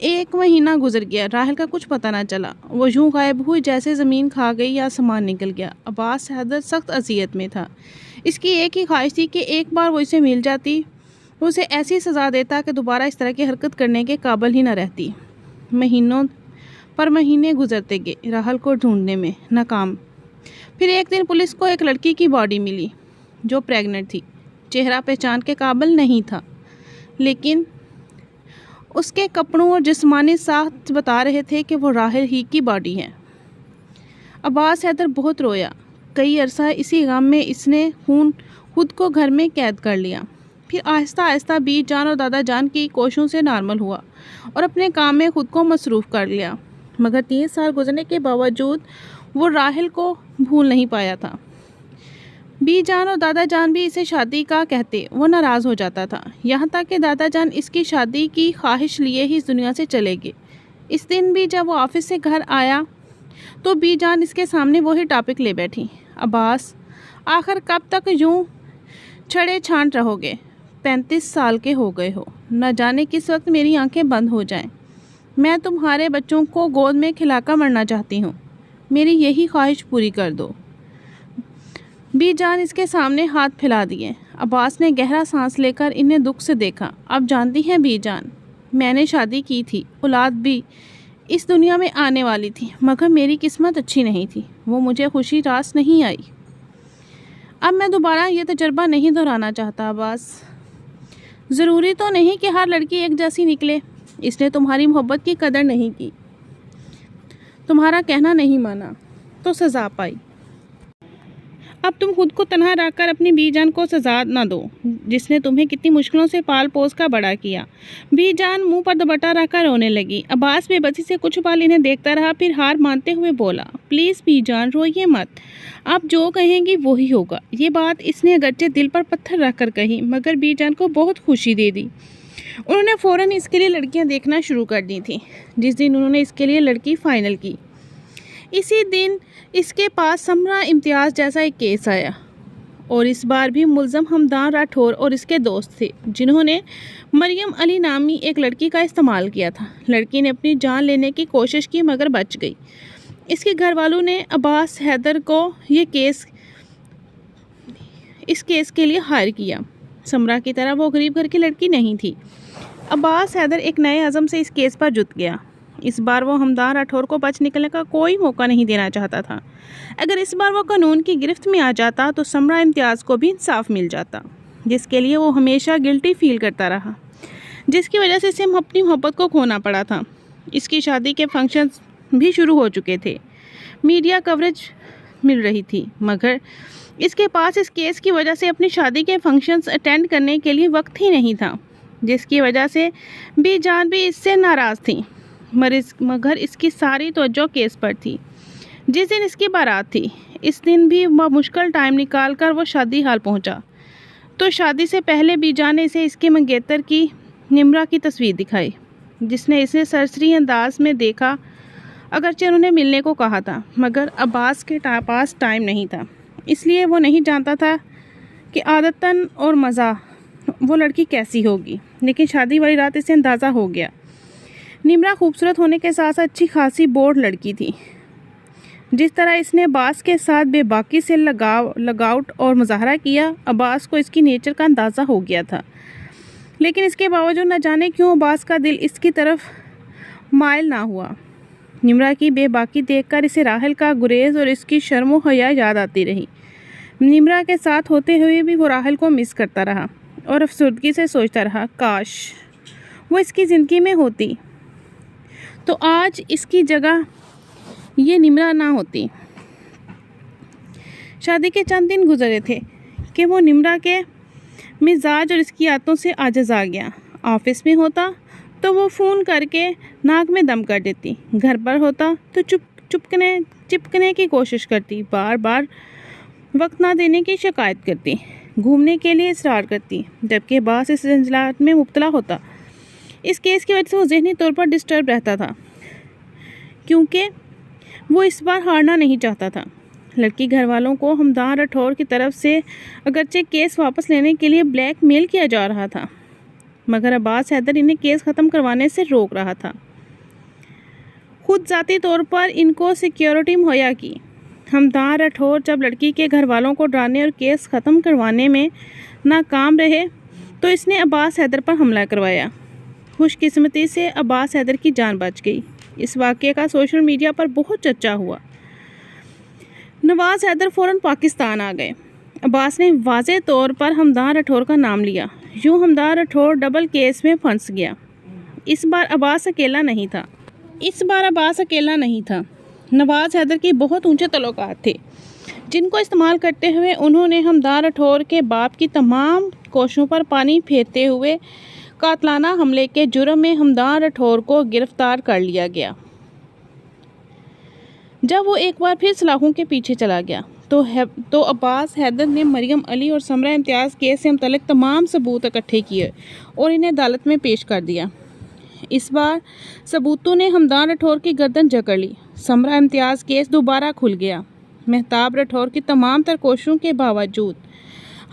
1 مہینہ گزر گیا، راحل کا کچھ پتہ نہ چلا، وہ یوں غائب ہوئی جیسے زمین کھا گئی یا آسمان نکل گیا۔ عباس حیدر سخت اذیت میں تھا۔ اس کی ایک ہی خواہش تھی کہ ایک بار وہ اسے مل جاتی، وہ اسے ایسی سزا دیتا کہ دوبارہ اس طرح کی حرکت کرنے کے قابل ہی نہ رہتی۔ مہینوں پر مہینے گزرتے گئے راحل کو ڈھونڈنے میں، ناکام۔ پھر ایک دن پولیس کو ایک لڑکی کی باڈی ملی جو پریگننٹ تھی۔ چہرہ پہچان کے قابل نہیں تھا، لیکن اس کے کپڑوں اور جسمانی ساخت بتا رہے تھے کہ وہ راحل ہی کی باڈی ہے۔ عباس حیدر بہت رویا۔ کئی عرصہ اسی غم میں اس نے خود کو گھر میں قید کر لیا۔ پھر آہستہ آہستہ بی جان اور دادا جان کی کوششوں سے نارمل ہوا اور اپنے کام میں خود کو مصروف کر لیا، مگر 3 سال گزرنے کے باوجود وہ راحل کو بھول نہیں پایا تھا۔ بی جان اور دادا جان بھی اسے شادی کا کہتے، وہ ناراض ہو جاتا تھا، یہاں تک کہ دادا جان اس کی شادی کی خواہش لیے ہی اس دنیا سے چلے گئے۔ اس دن بھی جب وہ آفس سے گھر آیا تو بی جان اس کے سامنے وہی ٹاپک لے بیٹھی۔ عباس، آخر کب تک یوں چھڑے چھانٹ رہو گے؟ 35 سال کے ہو گئے ہو، نہ جانے کس وقت میری آنکھیں بند ہو جائیں۔ میں تمہارے بچوں کو گود میں کھلا کر مرنا چاہتی ہوں، میری یہی خواہش پوری کر دو۔ بی جان اس کے سامنے ہاتھ پھیلا دیے۔ عباس نے گہرا سانس لے کر انہیں دکھ سے دیکھا۔ اب جانتی ہیں بی جان، میں نے شادی کی تھی، اولاد بھی اس دنیا میں آنے والی تھی، مگر میری قسمت اچھی نہیں تھی، وہ مجھے خوشی راس نہیں آئی۔ اب میں دوبارہ یہ تجربہ نہیں دہرانا چاہتا عباس۔ ضروری تو نہیں کہ ہر لڑکی ایک جیسی نکلے۔ اس نے تمہاری محبت کی قدر نہیں کی، تمہارا کہنا نہیں مانا، تو سزا پائی۔ اب تم خود کو تنہا رکھ کر اپنی بی جان کو سزا نہ دو، جس نے تمہیں کتنی مشکلوں سے پال پوس کر بڑا کیا۔ بی جان منہ پر دوپٹہ رکھ کر رونے لگی۔ عباس بے بسی سے کچھ پل انہیں دیکھتا رہا، پھر ہار مانتے ہوئے بولا، پلیز بی جان روئیے مت، آپ جو کہیں گی وہی ہوگا۔ یہ بات اس نے اگرچہ دل پر پتھر رکھ کر کہی، مگر بی جان کو بہت خوشی دے دی۔ انہوں نے فوراً اس کے لیے لڑکیاں دیکھنا شروع کر دی تھیں۔ جس دن انہوں نے اس کے لیے لڑکی فائنل کی، اسی دن اس کے پاس سمرہ امتیاز جیسا ایک کیس آیا، اور اس بار بھی ملزم حمدان راٹھور اور اس کے دوست تھے، جنہوں نے مریم علی نامی ایک لڑکی کا استعمال کیا تھا۔ لڑکی نے اپنی جان لینے کی کوشش کی مگر بچ گئی۔ اس کے گھر والوں نے عباس حیدر کو اس کیس کے لیے ہائر کیا۔ سمرہ کی طرح وہ غریب گھر کی لڑکی نہیں تھی۔ عباس حیدر ایک نئے عزم سے اس کیس پر جت گیا۔ اس بار وہ حمدان راٹھور کو بچ نکلنے کا کوئی موقع نہیں دینا چاہتا تھا۔ اگر اس بار وہ قانون کی گرفت میں آ جاتا تو سمرہ امتیاز کو بھی انصاف مل جاتا، جس کے لیے وہ ہمیشہ گلٹی فیل کرتا رہا، جس کی وجہ سے اسے اپنی محبت کو کھونا پڑا تھا۔ اس کی شادی کے فنکشنز بھی شروع ہو چکے تھے، میڈیا کوریج مل رہی تھی، مگر اس کے پاس اس کیس کی وجہ سے اپنی شادی کے فنکشنز اٹینڈ کرنے کے لیے وقت ہی نہیں تھا، جس کی وجہ سے بی جان بھی اس سے ناراض تھی، مگر اس کی ساری توجہ کیس پر تھی۔ جس دن اس کی بارات تھی، اس دن بھی مشکل ٹائم نکال کر وہ شادی ہال پہنچا، تو شادی سے پہلے بی جان نے اسے اس کے منگیتر کی نمرہ کی تصویر دکھائی، جس نے اسے سرسری انداز میں دیکھا۔ اگرچہ انہوں نے ملنے کو کہا تھا، مگر عباس کے پاس ٹائم نہیں تھا، اس لیے وہ نہیں جانتا تھا کہ عادتاً اور مزہ وہ لڑکی کیسی ہوگی، لیکن شادی والی رات اسے اندازہ ہو گیا۔ نمرہ خوبصورت ہونے کے ساتھ ساتھ اچھی خاصی بورڈ لڑکی تھی۔ جس طرح اس نے عباس کے ساتھ بے باکی سے لگاؤٹ اور مظاہرہ کیا، عباس کو اس کی نیچر کا اندازہ ہو گیا تھا، لیکن اس کے باوجود نہ جانے کیوں عباس کا دل اس کی طرف مائل نہ ہوا۔ نمرہ کی بے باکی دیکھ کر اسے راحل کا گریز اور اس کی شرم و حیا یاد آتی رہی۔ نمرہ کے ساتھ ہوتے ہوئے بھی وہ راحل کو مس کرتا رہا اور افسردگی سے سوچتا رہا، کاش وہ اس کی زندگی میں ہوتی تو آج اس کی جگہ یہ نمرہ نہ ہوتی۔ شادی کے چند دن گزرے تھے کہ وہ نمرہ کے مزاج اور اس کی عادتوں سے عاجز آ گیا۔ آفس میں ہوتا تو وہ فون کر کے ناک میں دم کر دیتی، گھر پر ہوتا تو چپکنے کی کوشش کرتی، بار بار وقت نہ دینے کی شکایت کرتی، گھومنے کے لیے اصرار کرتی، جبکہ باس اس زنجلات میں مبتلا ہوتا۔ اس کیس کی وجہ سے وہ ذہنی طور پر ڈسٹرب رہتا تھا، کیونکہ وہ اس بار ہارنا نہیں چاہتا تھا۔ لڑکی گھر والوں کو حمدان راٹھور کی طرف سے اگرچہ کیس واپس لینے کے لیے بلیک میل کیا جا رہا تھا، مگر عباس حیدر انہیں کیس ختم کروانے سے روک رہا تھا۔ خود ذاتی طور پر ان کو سیکیورٹی مہیا کی۔ ہمدان راٹھور جب لڑکی کے گھر والوں کو ڈرانے اور کیس ختم کروانے میں ناکام رہے تو اس نے عباس حیدر پر حملہ کروایا۔ خوش قسمتی سے عباس حیدر کی جان بچ گئی۔ اس واقعے کا سوشل میڈیا پر بہت چرچا ہوا۔ نواز حیدر فوراً پاکستان آ گئے۔ عباس نے واضح طور پر ہمدان راٹھور کا نام لیا۔ یوں ہمدان راٹھور ڈبل کیس میں پھنس گیا۔ اس بار عباس اکیلا نہیں تھا۔ نواز حیدر کی بہت اونچے تعلقات تھے جن کو استعمال کرتے ہوئے انہوں نے ہمدان راٹھور کے باپ کی تمام کوششوں پر پانی پھیرتے ہوئے قاتلانہ حملے کے جرم میں ہمدان راٹھور کو گرفتار کر لیا گیا۔ جب وہ ایک بار پھر سلاخوں کے پیچھے چلا گیا تو عباس حیدر نے مریم علی اور سمرہ امتیاز کیس سے متعلق تمام ثبوت اکٹھے کیے اور انہیں عدالت میں پیش کر دیا۔ اس بار ثبوتوں نے ہمدان راٹھور کی گردن جکڑ لی۔ سمرہ امتیاز کیس دوبارہ کھل گیا۔ مہتاب راٹھور کی تمام تر کوششوں کے باوجود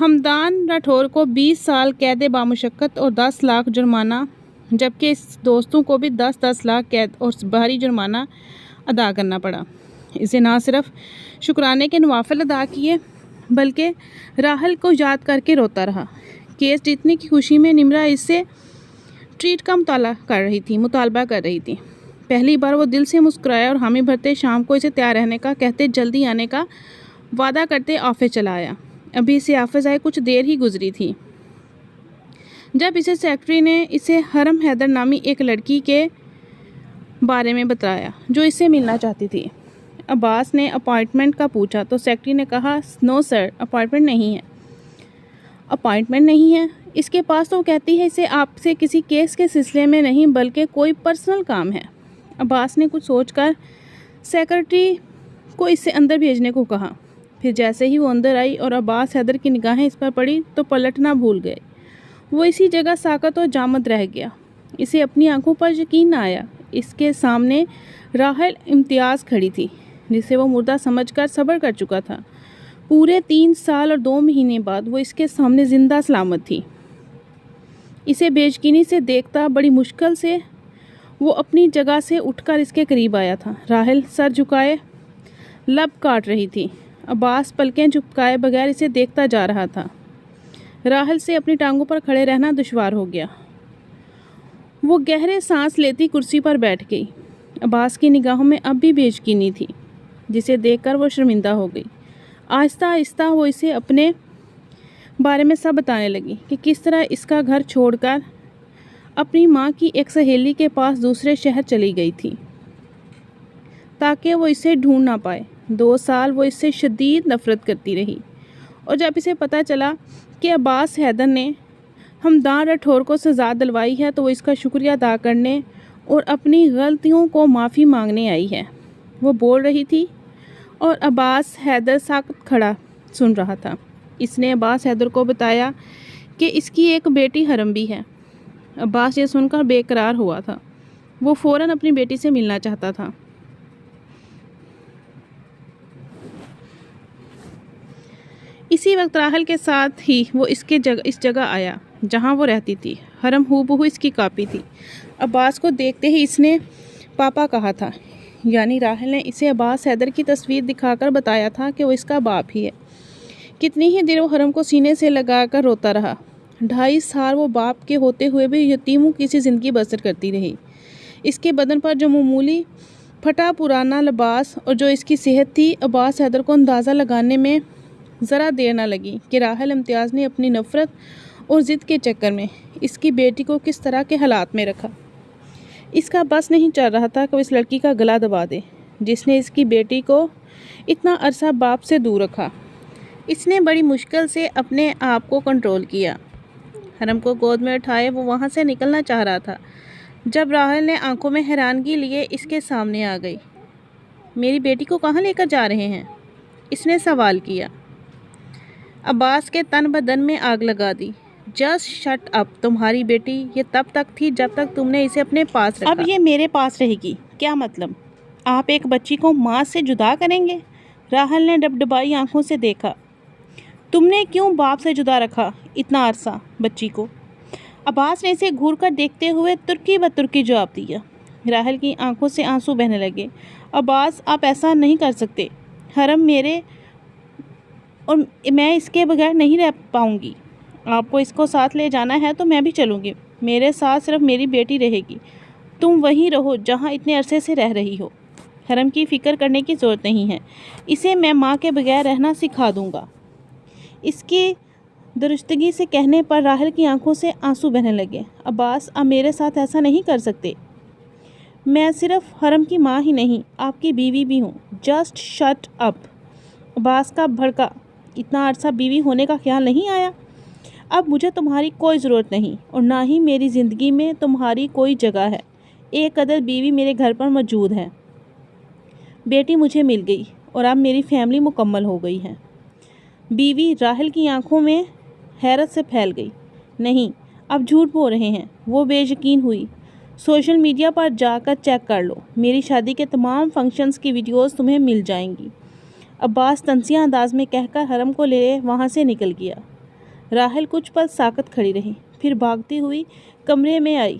ہمدان راٹھور کو 20 سال قید بامشقت اور 10 لاکھ جرمانہ، جبکہ اس دوستوں کو بھی 10 لاکھ قید اور بھاری جرمانہ ادا کرنا پڑا۔ اسے نہ صرف شکرانے کے نوافل ادا کیے بلکہ راہل کو یاد کر کے روتا رہا۔ کیس جیتنے کی خوشی میں نمرا اس سے ٹریٹ کا مطالبہ کر رہی تھی۔ پہلی بار وہ دل سے مسکرایا اور حامی بھرتے شام کو اسے تیار رہنے کا کہتے جلدی آنے کا وعدہ کرتے آفس چلا آیا۔ ابھی اسے آفس آئے کچھ دیر ہی گزری تھی جب اسے سیکرٹری نے اسے حرم حیدر نامی ایک لڑکی کے بارے میں بتایا جو اس سے ملنا چاہتی تھی۔ عباس نے اپائنٹمنٹ کا پوچھا تو سیکرٹری نے کہا نو سر، اپائنٹمنٹ نہیں ہے اس کے پاس، تو وہ کہتی ہے اسے آپ سے کسی کیس کے سلسلے میں نہیں بلکہ کوئی پرسنل کام ہے۔ عباس نے کچھ سوچ کر سیکرٹری کو اس سے اندر بھیجنے کو کہا۔ پھر جیسے ہی وہ اندر آئی اور عباس حیدر کی نگاہیں اس پر پڑی تو پلٹنا بھول گئے۔ وہ اسی جگہ ساکت اور جامد رہ گیا۔ اسے اپنی آنکھوں پر یقین نہ آیا۔ اس کے سامنے راحل امتیاز کھڑی تھی جسے وہ مردہ سمجھ کر صبر کر چکا تھا۔ پورے 3 سال اور 2 مہینے بعد وہ اس کے سامنے زندہ سلامت تھی۔ اسے بے یقینی سے دیکھتا بڑی مشکل سے وہ اپنی جگہ سے اٹھ کر اس کے قریب آیا تھا۔ راحل سر جھکائے لب کاٹ رہی تھی۔ عباس پلکیں جھپکائے بغیر اسے دیکھتا جا رہا تھا۔ راحل سے اپنی ٹانگوں پر کھڑے رہنا دشوار ہو گیا۔ وہ گہرے سانس لیتی کرسی پر بیٹھ گئی۔ عباس کی نگاہوں میں اب بھی بے یقینی تھی جسے دیکھ کر وہ شرمندہ ہو گئی۔ آہستہ آہستہ وہ اسے اپنے بارے میں سب بتانے لگی کہ کس طرح اس کا گھر چھوڑ کر اپنی ماں کی ایک سہیلی کے پاس دوسرے شہر چلی گئی تھی تاکہ وہ اسے ڈھونڈ نہ پائے۔ 2 سال وہ اس سے شدید نفرت کرتی رہی اور جب اسے پتہ چلا کہ عباس حیدر نے ہمدان راٹھور کو سزا دلوائی ہے تو وہ اس کا شکریہ ادا کرنے اور اپنی غلطیوں کو معافی مانگنے آئی ہے۔ وہ بول رہی تھی اور عباس حیدر ساکت کھڑا سن رہا تھا۔ اس نے عباس حیدر کو بتایا کہ اس کی ایک بیٹی حرم بھی ہے۔ عباس یہ سن کر بے قرار ہوا تھا۔ وہ فوراً اپنی بیٹی سے ملنا چاہتا تھا۔ اسی وقت راحل کے ساتھ ہی وہ اس جگہ آیا جہاں وہ رہتی تھی۔ حرم ہو بہو اس کی کاپی تھی۔ عباس کو دیکھتے ہی اس نے پاپا کہا تھا، یعنی راحل نے اسے عباس حیدر کی تصویر دکھا کر بتایا تھا کہ وہ اس کا باپ ہی ہے۔ کتنی ہی دیر وہ حرم کو سینے سے لگا کر روتا رہا۔ 2.5 سال وہ باپ کے ہوتے ہوئے بھی یتیموں کی سی زندگی بسر کرتی رہی۔ اس کے بدن پر جو معمولی پھٹا پرانا لباس اور جو اس کی صحت تھی، عباس حیدر کو اندازہ لگانے میں ذرا دیر نہ لگی کہ راحل امتیاز نے اپنی نفرت اور ضد کے چکر میں اس کی بیٹی کو کس طرح کے حالات میں رکھا۔ اس کا بس نہیں چل رہا تھا کہ وہ اس لڑکی کا گلا دبا دے جس نے اس کی بیٹی کو اتنا عرصہ باپ سے دور رکھا۔ اس نے بڑی مشکل سے اپنے آپ کو کنٹرول کیا۔ حرم کو گود میں اٹھائے وہ وہاں سے نکلنا چاہ رہا تھا جب راحل نے آنکھوں میں حیرانگی لیے اس کے سامنے آ گئی۔ میری بیٹی کو کہاں لے کر جا رہے ہیں؟ اس نے سوال کیا۔ عباس کے تن بدن میں آگ لگا دی۔ جسٹ شٹ اپ، تمہاری بیٹی یہ تب تک تھی جب تک تم نے اسے اپنے پاس رکھا۔ اب یہ میرے پاس رہے گی۔ کیا مطلب؟ آپ ایک بچی کو ماں سے جدا کریں گے؟ راحل نے ڈبڈبائی آنکھوں سے دیکھا۔ تم نے کیوں باپ سے جدا رکھا اتنا عرصہ بچی کو؟ عباس نے اسے گھور کر دیکھتے ہوئے ترکی بترکی جواب دیا۔ راحل کی آنکھوں سے آنسو بہنے لگے۔ عباس آپ ایسا نہیں کر سکتے، حرم میرے اور میں اس کے بغیر نہیں رہ پاؤں گی۔ آپ کو اس کو ساتھ لے جانا ہے تو میں بھی چلوں گی، میرے ساتھ صرف میری بیٹی رہے گی، تم وہیں رہو جہاں اتنے عرصے سے رہ رہی ہو۔ حرم کی فکر کرنے کی ضرورت نہیں ہے، اسے میں ماں کے بغیر رہنا سکھا دوں گا۔ اس کی درستگی سے کہنے پر راحل کی آنکھوں سے آنسو بہنے لگے۔ عباس آپ میرے ساتھ ایسا نہیں کر سکتے، میں صرف حرم کی ماں ہی نہیں آپ کی بیوی بھی ہوں۔ Just shut up. عباس کا بھڑکا، اتنا عرصہ بیوی ہونے کا خیال نہیں آیا؟ اب مجھے تمہاری کوئی ضرورت نہیں اور نہ ہی میری زندگی میں تمہاری کوئی جگہ ہے۔ ایک عدد بیوی میرے گھر پر موجود ہے، بیٹی مجھے مل گئی اور اب میری فیملی مکمل ہو گئی ہے۔ بیوی راحل کی آنکھوں میں حیرت سے پھیل گئی۔ نہیں، آپ جھوٹ بول رہے ہیں، وہ بے یقین ہوئی۔ سوشل میڈیا پر جا کر چیک کر لو، میری شادی کے تمام فنکشنز کی ویڈیوز تمہیں مل جائیں گی۔ عباس تنزیہ انداز میں کہہ کر حرم کو لے وہاں سے نکل گیا۔ راحل کچھ پل ساکت کھڑی رہی، پھر بھاگتی ہوئی کمرے میں آئی،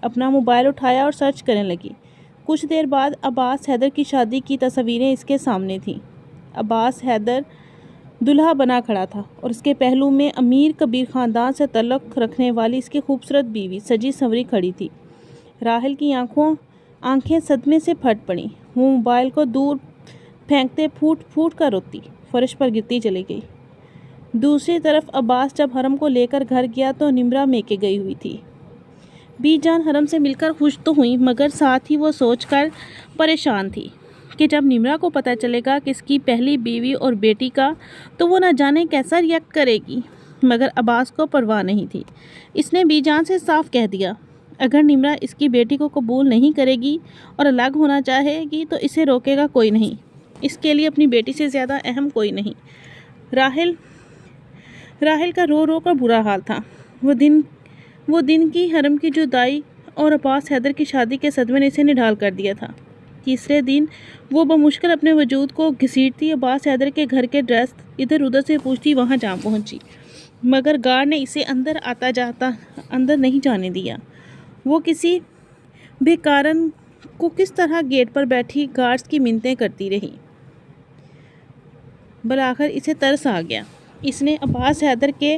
اپنا موبائل اٹھایا اور سرچ کرنے لگی۔ کچھ دیر بعد عباس حیدر کی شادی کی تصاویریں اس کے سامنے تھیں۔ عباس حیدر دلہا بنا کھڑا تھا اور اس کے پہلو میں امیر کبیر خاندان سے تعلق رکھنے والی اس کی خوبصورت بیوی سجی سنوری کھڑی تھی۔ راحل کی آنکھیں صدمے سے پھٹ پڑیں، وہ موبائل کو دور پھینکتے پھوٹ پھوٹ کر روتی فرش پر گرتی چلی گئی۔ دوسری طرف عباس جب حرم کو لے کر گھر گیا تو نمرہ میکے گئی ہوئی تھی۔ بی جان حرم سے مل کر خوش تو ہوئی، مگر ساتھ ہی وہ سوچ کر پریشان تھی کہ جب نمرہ کو پتہ چلے گا کہ اس کی پہلی بیوی اور بیٹی کا تو وہ نہ جانے کیسا ریئیکٹ کرے گی۔ مگر عباس کو پرواہ نہیں تھی، اس نے بی جان سے صاف کہہ دیا اگر نمرہ اس کی بیٹی کو قبول نہیں کرے گی اور الگ ہونا چاہے گی تو اسے روکے گا کوئی نہیں، اس کے لیے اپنی بیٹی سے زیادہ اہم کوئی نہیں۔ راحل کا رو رو کر برا حال تھا۔ وہ دن کی حرم کی جدائی اور عباس حیدر کی شادی کے صدمے نے اسے نڈھال کر دیا تھا۔ تیسرے دن وہ بمشکل اپنے وجود کو گھسیٹتی عباس حیدر کے گھر کے ڈریس ادھر ادھر سے پوچھتی وہاں جا پہنچی، مگر گارڈ نے اسے اندر نہیں جانے دیا۔ وہ کسی بے کارن کو کس طرح گیٹ پر بیٹھی گارڈز کی منتیں کرتی رہی۔ بالآخر اسے ترس آ گیا، اس نے عباس حیدر کے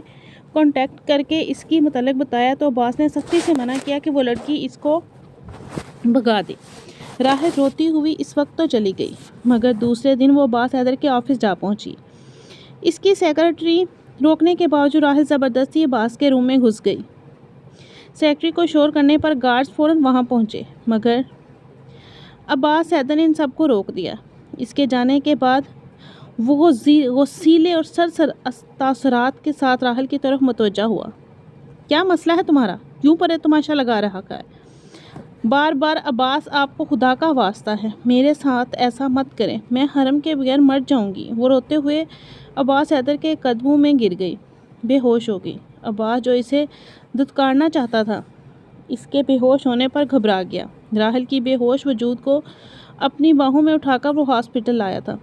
کانٹیکٹ کر کے اس کی متعلق بتایا تو عباس نے سختی سے منع کیا کہ وہ لڑکی اس کو بھگا دے۔ راحل روتی ہوئی اس وقت تو چلی گئی، مگر دوسرے دن وہ عباس حیدر کے آفس جا پہنچی۔ اس کی سیکرٹری روکنے کے باوجود راحل زبردستی عباس کے روم میں گھس گئی۔ سیکرٹری کو شور کرنے پر گارڈز فوراً وہاں پہنچے، مگر عباس حیدر نے ان سب کو روک دیا۔ اس کے جانے کے بعد وہ غصیلے اور سرسر تاثرات کے ساتھ راحل کی طرف متوجہ ہوا۔ کیا مسئلہ ہے تمہارا؟ کیوں پرے تماشا لگا رہا ہے؟ بار بار عباس آپ کو خدا کا واسطہ ہے میرے ساتھ ایسا مت کریں، میں حرم کے بغیر مر جاؤں گی۔ وہ روتے ہوئے عباس حیدر کے قدموں میں گر گئی، بے ہوش ہو گئی۔ عباس جو اسے دھتکارنا چاہتا تھا اس کے بے ہوش ہونے پر گھبرا گیا۔ راحل کی بے ہوش وجود کو اپنی باہوں میں اٹھا کر وہ ہاسپٹل لایا تھا۔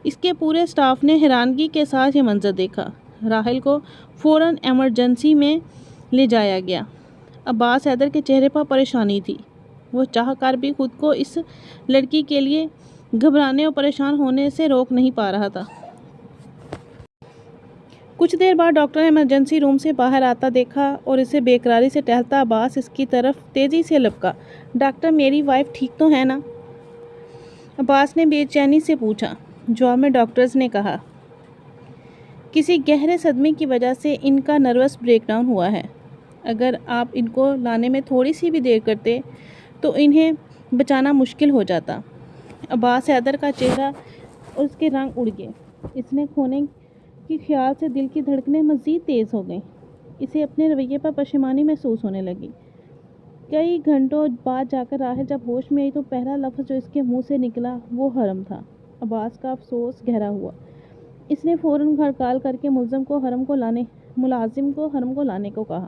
اس کے پورے سٹاف نے حیرانگی کے ساتھ یہ منظر دیکھا۔ راحل کو فوراً ایمرجنسی میں لے جایا گیا۔ عباس حیدر کے چہرے پر پریشانی تھی، وہ چاہ کر بھی خود کو اس لڑکی کے لیے گھبرانے اور پریشان ہونے سے روک نہیں پا رہا تھا۔ کچھ دیر بعد ڈاکٹر نے ایمرجنسی روم سے باہر آتا دیکھا اور اسے بے قراری سے ٹہلتا عباس اس کی طرف تیزی سے لپکا۔ ڈاکٹر میری وائف ٹھیک تو ہے نا؟ عباس نے بے چینی سے پوچھا۔ جواب میں ڈاکٹرز نے کہا کسی گہرے صدمے کی وجہ سے ان کا نروس بریک ڈاؤن ہوا ہے، اگر آپ ان کو لانے میں تھوڑی سی بھی دیر کرتے تو انہیں بچانا مشکل ہو جاتا۔ عباس حیدر کا چہرہ اور اس کے رنگ اڑ گئے، اس نے کھونے کے خیال سے دل کی دھڑکنیں مزید تیز ہو گئیں۔ اسے اپنے رویے پر پشیمانی محسوس ہونے لگی۔ کئی گھنٹوں بعد جا کر راحل جب ہوش میں آئی تو پہلا لفظ جو اس کے منہ سے نکلا وہ حرم تھا۔ عباس کا افسوس گہرا ہوا۔ اس نے فوراً گھر کال کر کے ملازم کو حرم کو لانے کو کہا۔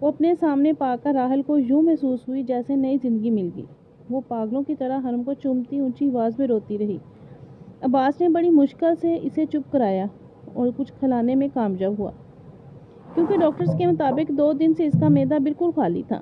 وہ اپنے سامنے پا کر راحل کو یوں محسوس ہوئی جیسے نئی زندگی مل گئی۔ وہ پاگلوں کی طرح حرم کو چومتی اونچی آواز میں روتی رہی۔ عباس نے بڑی مشکل سے اسے چپ کرایا اور کچھ کھلانے میں کامیاب ہوا، کیونکہ ڈاکٹرز کے مطابق 2 دن سے اس کا معدہ بالکل خالی تھا۔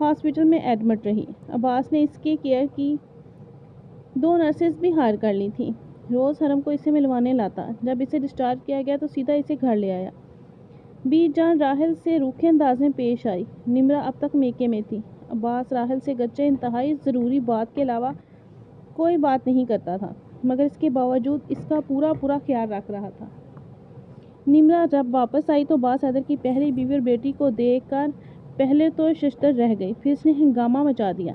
ہاسپٹل میں ایڈمٹ رہی۔ عباس نے اس کی کیئر کی 2 نرسز بھی ہائر کر لی تھیں۔ روز حرم کو اسے ملوانے لاتا۔ جب اسے ڈسچارج کیا گیا تو سیدھا اسے گھر لے آیا۔ بی جان راحل سے روکھے انداز میں پیش آئی۔ نمرہ اب تک میکے میں تھی۔ عباس راحل سے گرچہ انتہائی ضروری بات کے علاوہ کوئی بات نہیں کرتا تھا، مگر اس کے باوجود اس کا پورا خیال رکھ رہا تھا۔ نمرہ جب واپس آئی تو عباس حیدر کی پہلی بیوی اور بیٹی کو دیکھ کر پہلے تو ششدر رہ گئی، پھر اس نے ہنگامہ مچا دیا۔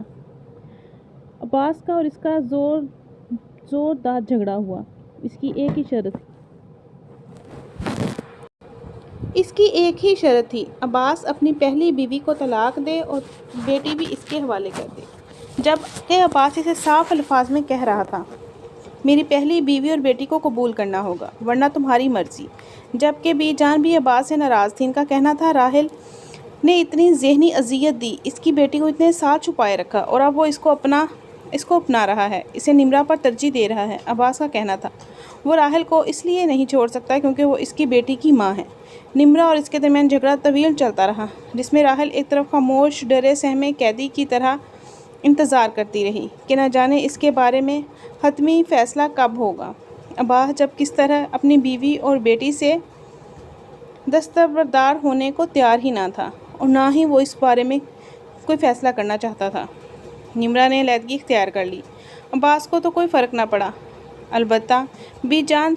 عباس کا اور اس کا زوردار جھگڑا ہوا۔ اس کی ایک ہی شرط تھی، عباس اپنی پہلی بیوی کو طلاق دے اور بیٹی بھی اس کے حوالے کر دے، جبکہ عباس اسے صاف الفاظ میں کہہ رہا تھا، میری پہلی بیوی اور بیٹی کو قبول کرنا ہوگا ورنہ تمہاری مرضی۔ جبکہ بی جان بھی عباس سے ناراض تھی۔ ان کا کہنا تھا، راحل نے اتنی ذہنی اذیت دی، اس کی بیٹی کو اتنے سال چھپائے رکھا اور اب وہ اس کو اپنا رہا ہے، اسے نمرہ پر ترجیح دے رہا ہے۔ عباس کا کہنا تھا، وہ راحل کو اس لیے نہیں چھوڑ سکتا کیونکہ وہ اس کی بیٹی کی ماں ہے۔ نمرہ اور اس کے درمیان جھگڑا طویل چلتا رہا، جس میں راحل ایک طرف خاموش ڈرے سہمے قیدی کی طرح انتظار کرتی رہی کہ نہ جانے اس کے بارے میں حتمی فیصلہ کب ہوگا۔ عباس جب کس طرح اپنی بیوی اور بیٹی سے دستبردار ہونے کو تیار ہی نہ تھا اور نہ ہی وہ اس بارے میں کوئی فیصلہ کرنا چاہتا تھا۔ نمرہ نے علیحدگی اختیار کر لی۔ عباس کو تو کوئی فرق نہ پڑا، البتہ بی جان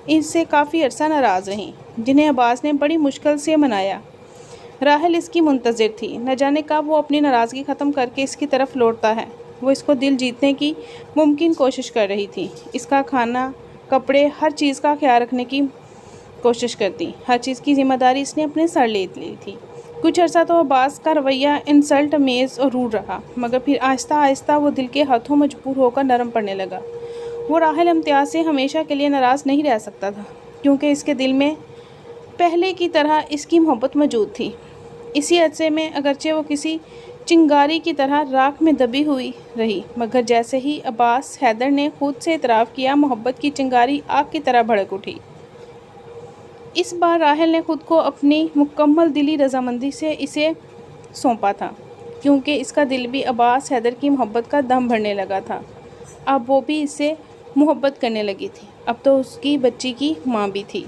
اس سے کافی عرصہ ناراض رہیں، جنہیں عباس نے بڑی مشکل سے منایا۔ راحل اس کی منتظر تھی، نہ جانے کب وہ اپنی ناراضگی ختم کر کے اس کی طرف لوٹتا ہے۔ وہ اس کو دل جیتنے کی ممکن کوشش کر رہی تھی، اس کا کھانا، کپڑے، ہر چیز کا خیال رکھنے کی کوشش کرتی، ہر چیز کی ذمہ داری اس نے اپنے سر لے لی تھی۔ کچھ عرصہ تو عباس کا رویہ انسلٹ امیز اور روڈ رہا، مگر پھر آہستہ آہستہ وہ دل کے ہاتھوں مجبور ہو کر نرم پڑنے لگا۔ وہ راحل امتیاز سے ہمیشہ کے لیے ناراض نہیں رہ سکتا تھا، کیونکہ اس کے دل میں پہلے کی طرح اس کی محبت موجود تھی۔ اسی عرصے میں اگرچہ وہ کسی چنگاری کی طرح راکھ میں دبی ہوئی رہی، مگر جیسے ہی عباس حیدر نے خود سے اعتراف کیا، محبت کی چنگاری آگ کی طرح بھڑک اٹھی۔ اس بار راحل نے خود کو اپنی مکمل دلی رضامندی سے اسے سونپا تھا، کیونکہ اس کا دل بھی عباس حیدر کی محبت کا دم بھرنے لگا تھا۔ اب وہ بھی اس سے محبت کرنے لگی تھی، اب تو اس کی بچی کی ماں بھی تھی۔